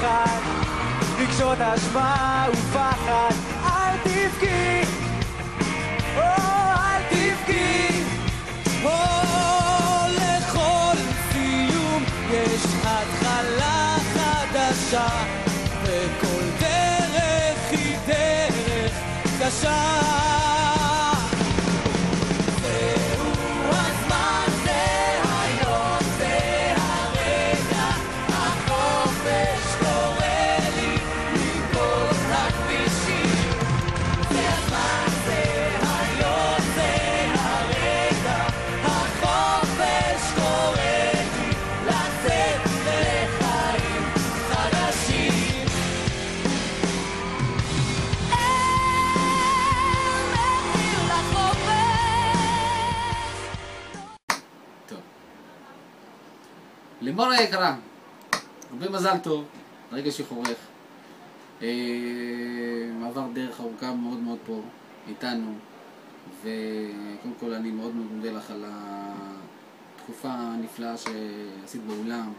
ביחד, רגשות אשמה ופחד, אל תבכי, אל תבכי, לכל סיום יש התחלה חדשה, וכל דרך היא דרך קשה. לימור היקרה, הרבה מזל טוב, רגע שחורך. מעבר דרך ארוכה מאוד מאוד פה, איתנו, וקודם כל אני מאוד מאוד מודה לך על התקופה הנפלאה שעשית באולם,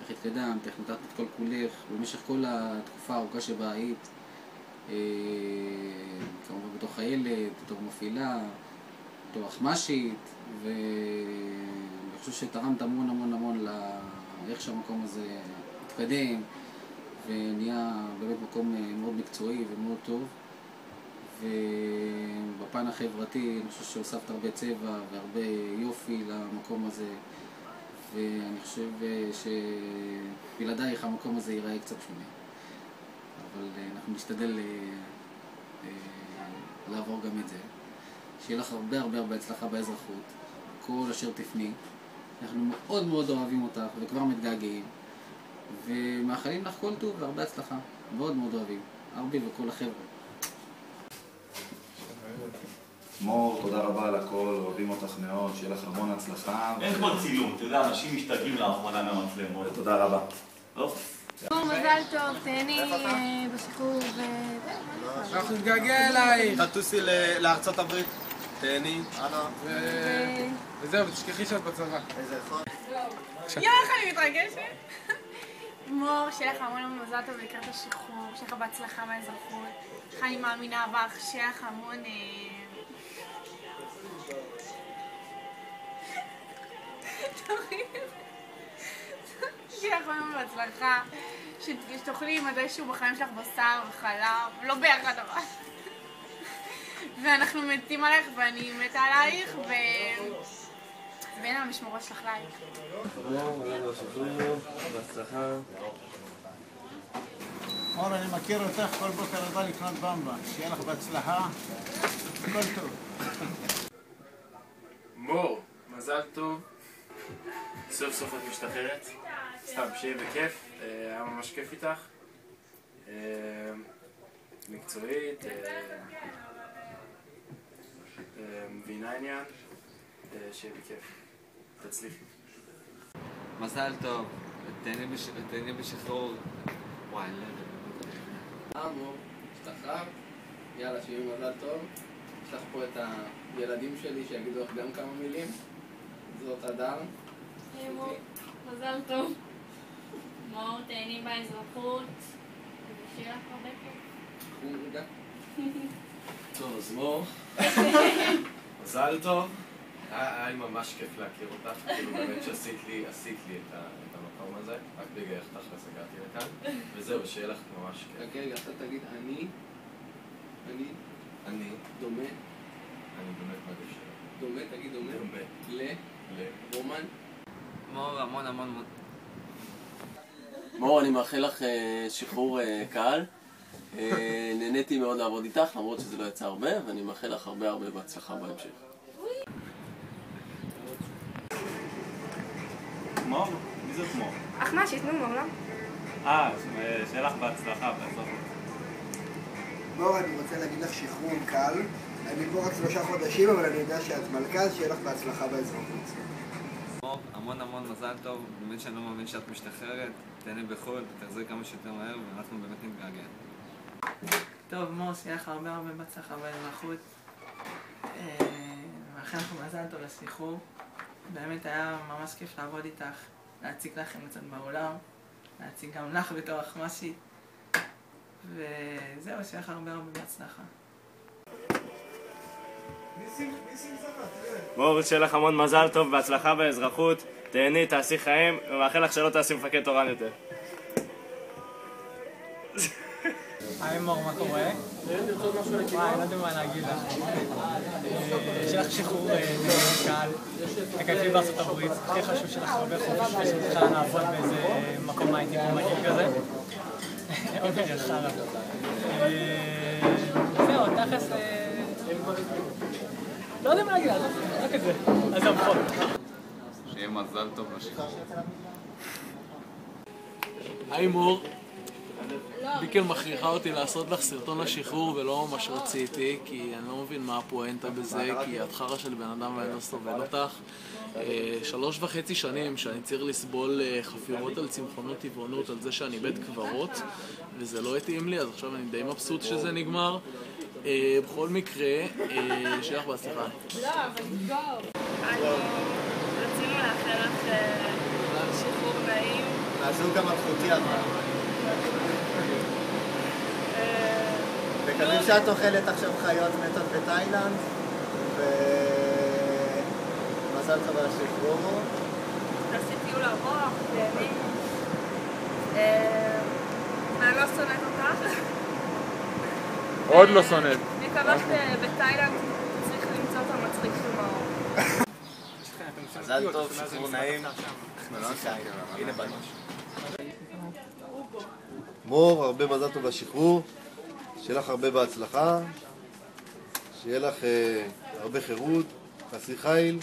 איך התקדמת, איך נתת את כל כולך, במשך כל התקופה הארוכה שבה היית, כמובן בתור חיילת, בתור מפעילה, בתור אחמשית, אני חושב שתרמת המון המון המון לאיך שהמקום הזה התקדם ונהיה באמת מקום מאוד מקצועי ומאוד טוב, ובפן החברתי אני חושב שהוספת הרבה צבע והרבה יופי למקום הזה, ואני חושב שבלעדייך המקום הזה ייראה קצת שונה, אבל אנחנו נשתדל לעבור גם את זה. שיהיה לך הרבה הרבה הרבה הצלחה באזרחות, כל אשר תפני. אנחנו מאוד מאוד אוהבים אותך וכבר מתגעגעים, ומאחלים לך כל טוב והרבה הצלחה. מאוד מאוד אוהבים, ארבי וכל החבר'ה. מור, תודה רבה על הכל, אוהבים אותך מאוד, שיהיה לך המון הצלחה. אין כמו צילום, אתה יודע, אנשים משתגעים לאחרונה מהמצלמות. תודה רבה. טוב. מזל טוב, תהני בשחרור אנחנו נתגעגע אלייך. תטוסי לארצות הברית, תהני. וזהו, תשכחי שאת בצבא. איזה יכול. איך אני מתרגשת. מור, שיהיה לך המון מזל טוב לקראת השחרור, שיהיה לך בהצלחה באזרחות. אני מאמינה בך, שיהיה לך המון... שיהיה לך המון בהצלחה, שתאכלי מתישהו בחיים שלך בשר וחלב, לא ביחד אבל. ואנחנו מתים עליך ואני מתה עלייך ואין המשמורות שלך לייך. בהצלחה. מור, אני מכיר אותך, כל בוקר הבא לקנות במבה. שיהיה לך בהצלחה, הכל טוב. מור, מזל טוב. סוף סוף את משתחררת. סתם, שיהיה בכיף. היה ממש כיף איתך. מקצועית. מבינה עניין. שיהיה בכיף. תצליחי. מזל טוב, תהני בשחרור. וואי, לא יודע. מור, השתחררת, יאללה, שיהיה מזל טוב. יש לך פה את הילדים שלי שיגידו לך גם כמה מילים. זאת אדר. מור, מזל טוב. מור, תהני באזרחות. ושיהיה לך הרבה כיף. טוב, אז מור. מזל טוב. היה לי ממש כיף להכיר אותך, כאילו באמת שעשית לי את המקום הזה, רק בגלל איך תכלס הגעתי לכאן, וזהו, שיהיה לך ממש כיף. רגע, אתה תגיד אני דומה. אני באמת בגלל שלו. דומה, תגיד דומה. דומה. רומן. מור, המון המון. מור, אני מאחל לך שחרור קל. נהניתי מאוד לעבוד איתך, למרות שזה לא יצא הרבה, ואני מאחל לך הרבה הרבה בהצלחה בהמשך. מור? מי זאת מור? אחמשית, נו מור, לא? שיהיה לך בהצלחה בסוף. מור, אני רוצה להגיד לך שחרור קל. אני פה רק 3 חודשים, אבל אני יודע שאת מלכה, שיהיה לך בהצלחה באזרחות. מור, המון המון מזל טוב, באמת שאני לא מאמין שאת משתחררת, תהני בחו"ל, תחזרי כמה שיותר מהר, ואנחנו באמת נתגעגע. טוב, מור, שיהיה לך הרבה הרבה בהצלחה באזרחות. מאחל לך מזל טוב לשחרור. באמת היה ממש כיף לעבוד איתך, להציג לכם קצת בעולם. להציג גם לך בתור אחמשי. וזהו, שיהיה לך הרבה בהצלחה. מור, שיהיה לך המון מזל טוב, בהצלחה באזרחות, תהני, תעשי חיים, ומאחל לך שלא תעשי מפקד תורן יותר. היי מור, מה קורה? וואי, לא יודע מה להגיד לך. שיהיה לך שחרור קל, תקייפי בארצות הברית, הכי חשוב שלך הרבה חופש, ושתתחילה לעבוד באיזה מקום הייטי מגעיל כזה. אוקיי, חרא. זהו, תכלס... לא יודע מה להגיד, רק את זה. אז זה המחול. שיהיה מזל טוב לשחרור. היי מור. ביקל מכריחה אותי לעשות לך סרטון לשחרור ולא ממש רציתי, כי אני לא מבין מה הפואנטה בזה, כי את חרא של בן אדם ואני לא סובל אותך. 3.5 שנים שאני צריך לסבול חפירות על צמחונות טבעונות, על זה שאני בית קברות, וזה לא התאים לי, אז עכשיו אני די מבסוט שזה נגמר. בכל מקרה, שיהיה לך בהצלחה. לא, אבל טוב. רצינו לאחל לך שחרור נעים. הזוג המלכותי אבל. מקווים שאת אוכלת עכשיו חיות מתות בתאילנד, ומזל לך בשחרור. תעשי טיול ארוך, תהני. אני לא שונאת אותך. עוד לא שונאת. מקווה שבתאילנד צריך למצוא את המצחיק של מאור. מזל טוב, שחרור נעים. הנה בנו. מור, הרבה מזל טוב בשחרור, שיהיה לך הרבה בהצלחה, שיהיה לך הרבה חירות, חסי חיל,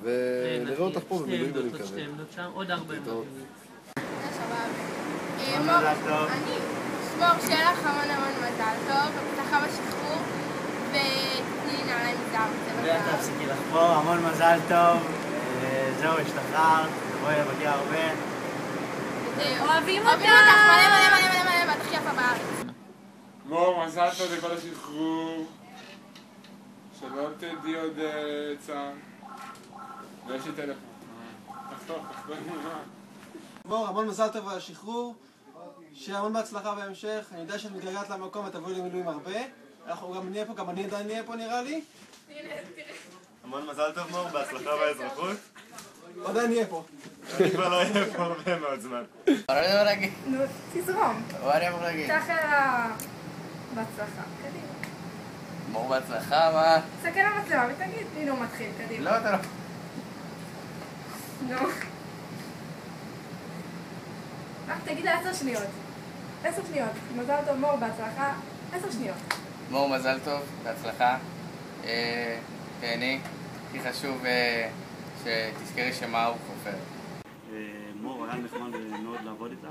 ונראה אותך פה במילואים אני מקווה. עוד 4 ימים. מור, שיהיה לך המון מזל טוב, בהצלחה בשחרור, ותתני לי נעליים מזהב. תפסיקי לחבור, המון מזל טוב, זהו, השתחררת, תבואי לבקר הרבה. אוהבים אותך! מלא, בטח יפה בארץ. מור, מזל טוב לכל השחרור, שלא תדעי עוד צער. ויש לי טלפון. תחתוך. מור, המון מזל טוב על השחרור, שיהיה המון בהצלחה בהמשך. אני יודע שאת מתגעגעת למקום ותבואי למילואים הרבה. אנחנו גם נהיה פה, גם אני עדיין נהיה פה נראה לי. המון מזל טוב מור, בהצלחה באזרחות. עדיין נהיה פה. אני כבר לא אהיה פה הרבה מאוד זמן. נו, תזרום. ככה בהצלחה, קדימה. מור בהצלחה, מה? תסתכל על המצלמה ותגיד, הנה הוא מתחיל, קדימה. לא, אתה לא. נו. רק תגיד לה 10 שניות. 10 שניות. מזל טוב מור, בהצלחה. 10 שניות. מור, מזל טוב, בהצלחה. תהני. הכי חשוב שתזכרי שמה הוא חופר. מור, היה נחמד מאוד לעבוד איתך.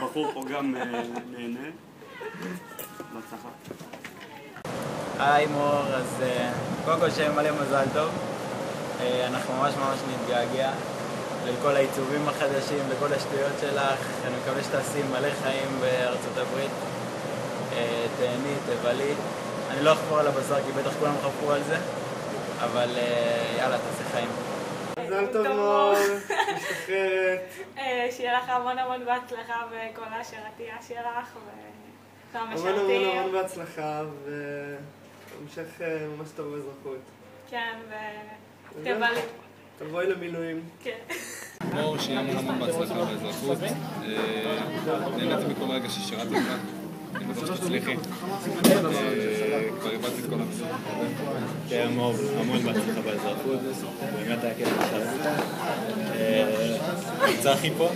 בחור פה גם נהנה. בהצלחה. היי מור, אז קודם כל שיהיה מלא מזל טוב. אנחנו ממש נתגעגע לכל העיצובים החדשים, לכל השטויות שלך. אני מקווה שתעשי מלא חיים בארצות הברית. תהני, תבלי. אני לא אחפור על הבשר כי בטח כולם חפרו על זה, אבל יאללה, תעשי חיים. מזל טוב מור, משתחררת. שיהיה לך המון בהצלחה בכל השרתייה שלך וכמה משרתים. המון בהצלחה והמשך ממש טוב באזרחות. כן, ותבלי. תבואי למילואים. כן. מור, שיהיה המון בהצלחה באזרחות. נהניתי מכל רגע ששירתי איתך. אני בטוח שתצליחי. כבר איבדתי את כל המסור. כן, מור, המון בהצלחה באזרחות. באמת היה כיף לשבת. צחי פה.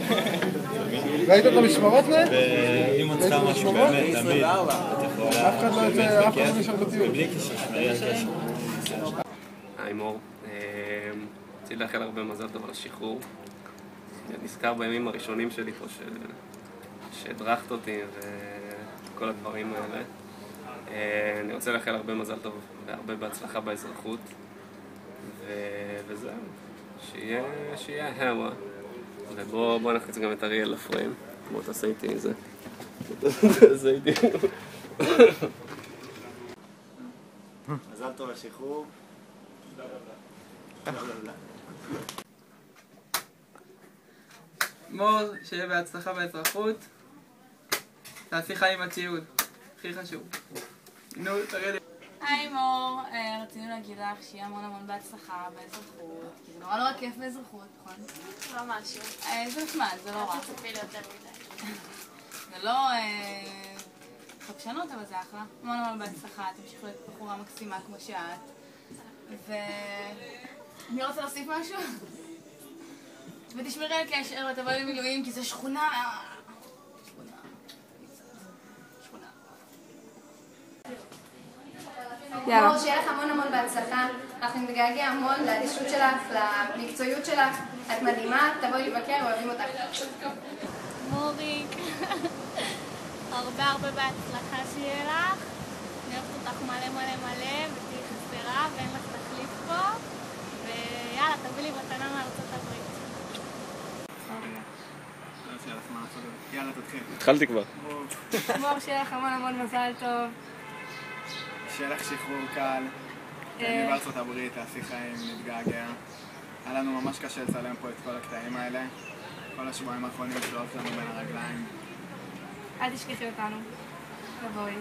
ראית את המשמרות להם? ואם את צריכה משהו באמת, תמיד את יכולה באמת בכיף. ובלי קשר, שמרי על קשר. היי מור, רציתי לאחל הרבה מזל טוב על השחרור. נזכר בימים הראשונים שלי פה שהדרכת אותי וכל הדברים האלה. אני רוצה לאחל הרבה מזל טוב והרבה בהצלחה באזרחות. וזהו, שיהיה הווה. ובוא נחץ גם את אריאל לפריים. בוא תעשה איתי זה. תעשה איתי. מזל טוב לשחרור. מור, שיהיה בהצלחה באזרחות. תעשי חיים הציוד, הכי חשוב. נו, תראה לי. היי מור, רצינו להגיד לך שיהיה המון בהצלחה באזרחות, כי זה נורא כיף באזרחות, נכון? לא משהו. זה נחמד, זה לא רע. אתה תצפי לי יותר מדי. זה לא חדשנות, אבל זה אחלה. המון בהצלחה, תמשיכו להיות בחורה מקסימה כמו שאת. אני רוצה להוסיף משהו? ותשמרי על קשר ותבואי למילואים, כי זה שכונה. מור, שיהיה לך המון בהצלחה. אנחנו נתגעגע המון לאדישות שלך, למקצועיות שלך. את מדהימה, תבואי לבקר, אוהבים אותך. מוריק, הרבה בהצלחה שיהיה לך. אני אוהבת אותך מלא, ותהיי חסרה ואין לך תחליף פה. ויאללה, תביא לי מתנה מארצות הברית. יאללה, תתחיל. התחלתי כבר. מור, שיהיה לך המון מזל טוב. שיהיה לך שחרור קל. אני בארצות הברית, תעשי חיים, נתגעגע. היה לנו ממש קשה לצלם פה את כל הקטעים האלה. כל השבועיים האחרונים שלוט לנו בין הרגליים. אל תשכחי אותנו. תבואי.